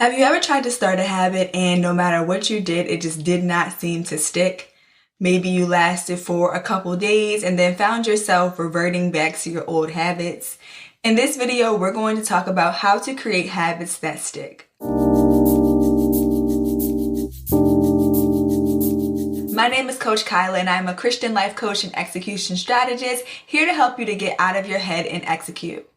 Have you ever tried to start a habit and no matter what you did, it just did not seem to stick? Maybe you lasted for a couple days and then found yourself reverting back to your old habits. In this video, we're going to talk about how to create habits that stick. My name is Coach Kyla and I'm a Christian life coach and execution strategist here to help you to get out of your head and execute.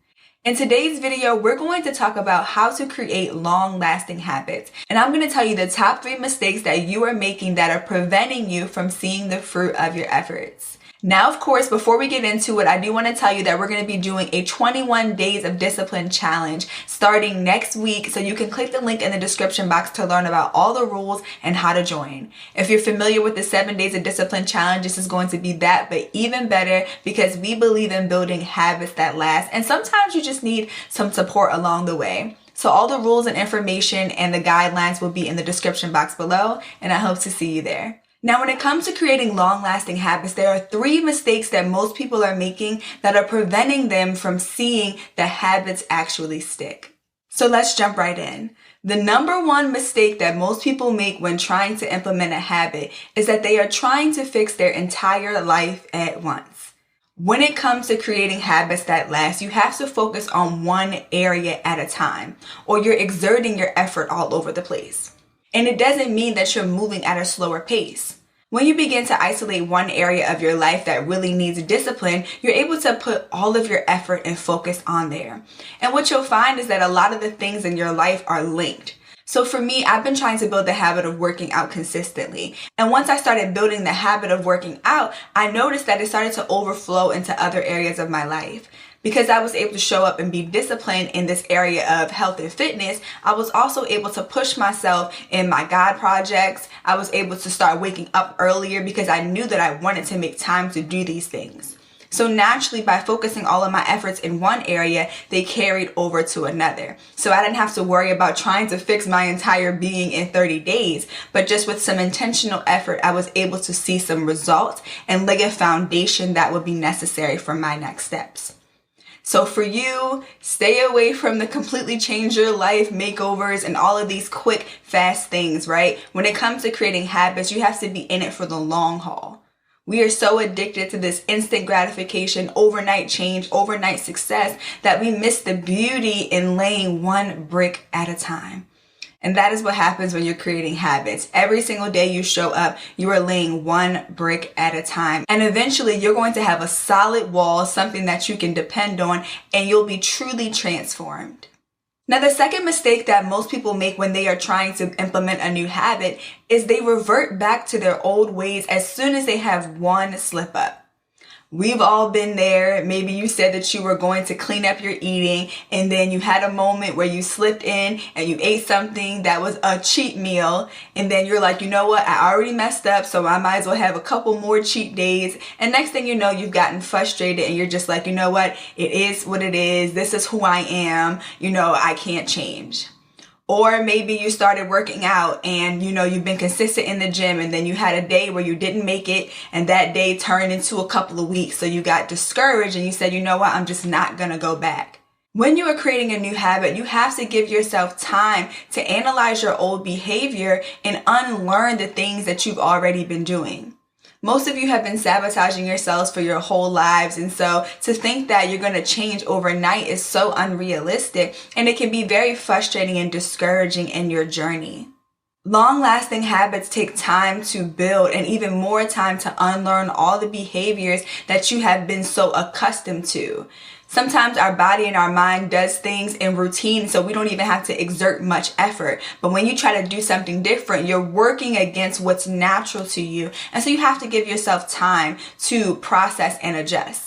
In today's video, we're going to talk about how to create long-lasting habits. And I'm going to tell you the top 3 mistakes that you are making that are preventing you from seeing the fruit of your efforts. Now, of course, before we get into it, I do want to tell you that we're going to be doing a 21 days of discipline challenge starting next week. So you can click the link in the description box to learn about all the rules and how to join. If you're familiar with the 7 days of discipline challenge, this is going to be that, but even better because we believe in building habits that last. And sometimes you just need some support along the way. So all the rules and information and the guidelines will be in the description box below, and I hope to see you there. Now, when it comes to creating long-lasting habits, there are 3 mistakes that most people are making that are preventing them from seeing the habits actually stick. So let's jump right in. The number 1 mistake that most people make when trying to implement a habit is that they are trying to fix their entire life at once. When it comes to creating habits that last, you have to focus on one area at a time, or you're exerting your effort all over the place. And it doesn't mean that you're moving at a slower pace. When you begin to isolate one area of your life that really needs discipline, you're able to put all of your effort and focus on there. And what you'll find is that a lot of the things in your life are linked. So for me, I've been trying to build the habit of working out consistently. And once I started building the habit of working out, I noticed that it started to overflow into other areas of my life. Because I was able to show up and be disciplined in this area of health and fitness, I was also able to push myself in my God projects. I was able to start waking up earlier because I knew that I wanted to make time to do these things. So naturally, by focusing all of my efforts in one area, they carried over to another. So I didn't have to worry about trying to fix my entire being in 30 days, but just with some intentional effort, I was able to see some results and lay a foundation that would be necessary for my next steps. So for you, stay away from the completely change your life makeovers and all of these quick, fast things, right? When it comes to creating habits, you have to be in it for the long haul. We are so addicted to this instant gratification, overnight change, overnight success that we miss the beauty in laying one brick at a time. And that is what happens when you're creating habits. Every single day you show up, you are laying one brick at a time. And eventually you're going to have a solid wall, something that you can depend on, and you'll be truly transformed. Now, the second mistake that most people make when they are trying to implement a new habit is they revert back to their old ways as soon as they have one slip up. We've all been there. Maybe you said that you were going to clean up your eating and then you had a moment where you slipped in and you ate something that was a cheat meal. And then you're like, you know what? I already messed up, so I might as well have a couple more cheat days. And next thing you know, you've gotten frustrated and you're just like, you know what? It is what it is. This is who I am. I can't change. Or maybe you started working out and you've been consistent in the gym and then you had a day where you didn't make it and that day turned into a couple of weeks. So you got discouraged and you said, you know what, I'm just not going to go back. When you are creating a new habit, you have to give yourself time to analyze your old behavior and unlearn the things that you've already been doing. Most of you have been sabotaging yourselves for your whole lives, and so to think that you're going to change overnight is so unrealistic, and it can be very frustrating and discouraging in your journey. Long-lasting habits take time to build and even more time to unlearn all the behaviors that you have been so accustomed to. Sometimes our body and our mind does things in routine, so we don't even have to exert much effort. But when you try to do something different, you're working against what's natural to you. And so you have to give yourself time to process and adjust.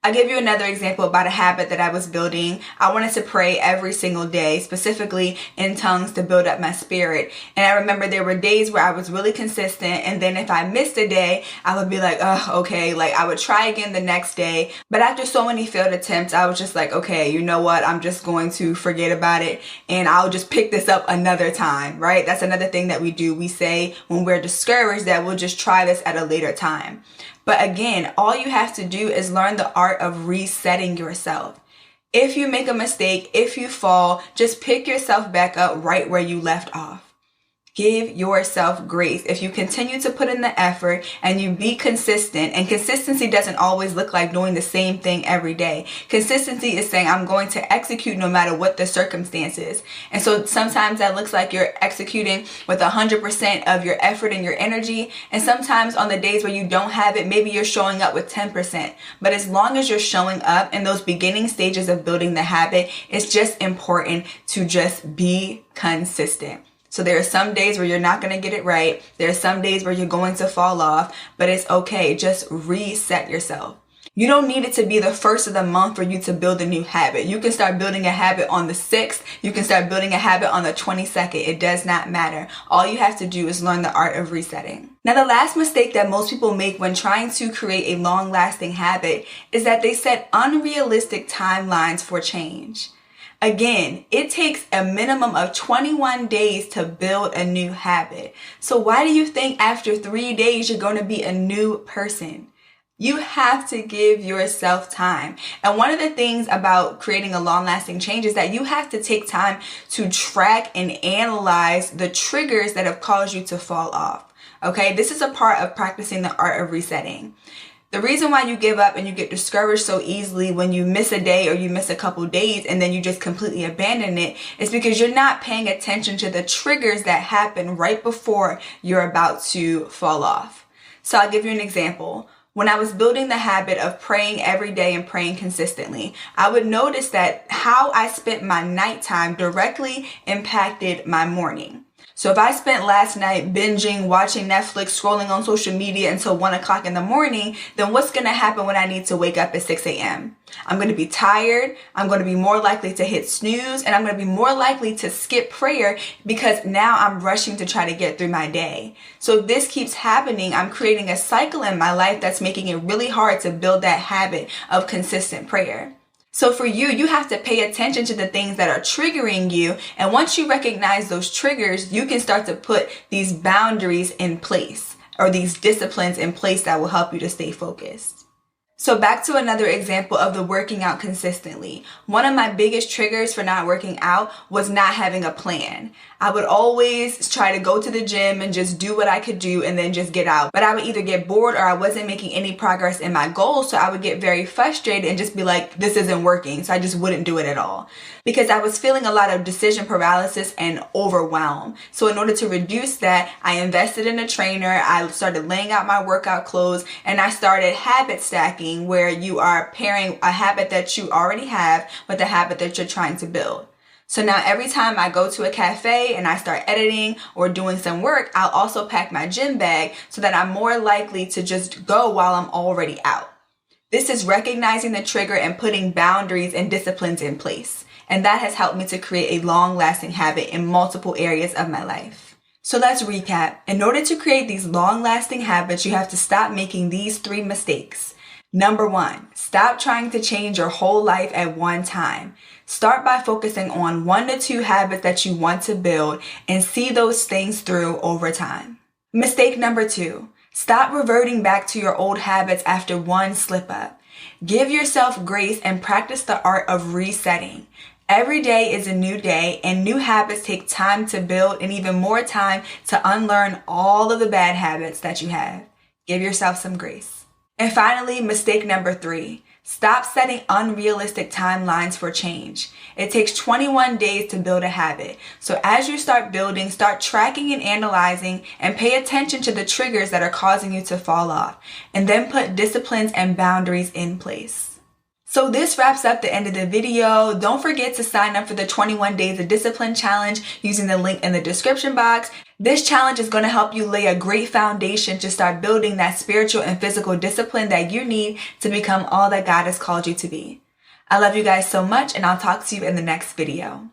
I'll give you another example about a habit that I was building. I wanted to pray every single day, specifically in tongues to build up my spirit. And I remember there were days where I was really consistent. And then if I missed a day, I would be like, oh, okay. Like I would try again the next day. But after so many failed attempts, I was just like, okay, you know what? I'm just going to forget about it. And I'll just pick this up another time, right? That's another thing that we do. We say when we're discouraged that we'll just try this at a later time. But again, all you have to do is learn the art of resetting yourself. If you make a mistake, if you fall, just pick yourself back up right where you left off. Give yourself grace. If you continue to put in the effort and you be consistent, and consistency doesn't always look like doing the same thing every day. Consistency is saying, I'm going to execute no matter what the circumstances. And so sometimes that looks like you're executing with 100% of your effort and your energy. And sometimes on the days where you don't have it, maybe you're showing up with 10%. But as long as you're showing up in those beginning stages of building the habit, it's just important to just be consistent. So there are some days where you're not going to get it right. There are some days where you're going to fall off, but it's okay. Just reset yourself. You don't need it to be the first of the month for you to build a new habit. You can start building a habit on the 6th. You can start building a habit on the 22nd. It does not matter. All you have to do is learn the art of resetting. Now, the last mistake that most people make when trying to create a long-lasting habit is that they set unrealistic timelines for change. Again, it takes a minimum of 21 days to build a new habit. So why do you think after 3 days you're going to be a new person? You have to give yourself time. And one of the things about creating a long-lasting change is that you have to take time to track and analyze the triggers that have caused you to fall off. Okay, this is a part of practicing the art of resetting. The reason why you give up and you get discouraged so easily when you miss a day or you miss a couple days and then you just completely abandon it is because you're not paying attention to the triggers that happen right before you're about to fall off. So I'll give you an example. When I was building the habit of praying every day and praying consistently, I would notice that how I spent my nighttime directly impacted my morning. So if I spent last night binging, watching Netflix, scrolling on social media until 1 o'clock in the morning, then what's going to happen when I need to wake up at 6 a.m.? I'm going to be tired. I'm going to be more likely to hit snooze, and I'm going to be more likely to skip prayer because now I'm rushing to try to get through my day. So if this keeps happening, I'm creating a cycle in my life that's making it really hard to build that habit of consistent prayer. So for you, you have to pay attention to the things that are triggering you. And once you recognize those triggers, you can start to put these boundaries in place or these disciplines in place that will help you to stay focused. So back to another example of the working out consistently. One of my biggest triggers for not working out was not having a plan. I would always try to go to the gym and just do what I could do and then just get out. But I would either get bored or I wasn't making any progress in my goals. So I would get very frustrated and just be like, this isn't working. So I just wouldn't do it at all because I was feeling a lot of decision paralysis and overwhelm. So in order to reduce that, I invested in a trainer. I started laying out my workout clothes and I started habit stacking, where you are pairing a habit that you already have with a habit that you're trying to build. So now every time I go to a cafe and I start editing or doing some work, I'll also pack my gym bag so that I'm more likely to just go while I'm already out. This is recognizing the trigger and putting boundaries and disciplines in place. And that has helped me to create a long-lasting habit in multiple areas of my life. So let's recap. In order to create these long-lasting habits, you have to stop making these 3 mistakes. Number 1, stop trying to change your whole life at one time. Start by focusing on 1 to 2 habits that you want to build and see those things through over time. Mistake number 2, stop reverting back to your old habits after one slip up. Give yourself grace and practice the art of resetting. Every day is a new day and new habits take time to build and even more time to unlearn all of the bad habits that you have. Give yourself some grace. And finally, mistake number 3, stop setting unrealistic timelines for change. It takes 21 days to build a habit. So as you start building, start tracking and analyzing and pay attention to the triggers that are causing you to fall off. And then put disciplines and boundaries in place. So this wraps up the end of the video. Don't forget to sign up for the 21 Days of Discipline Challenge using the link in the description box. This challenge is going to help you lay a great foundation to start building that spiritual and physical discipline that you need to become all that God has called you to be. I love you guys so much, and I'll talk to you in the next video.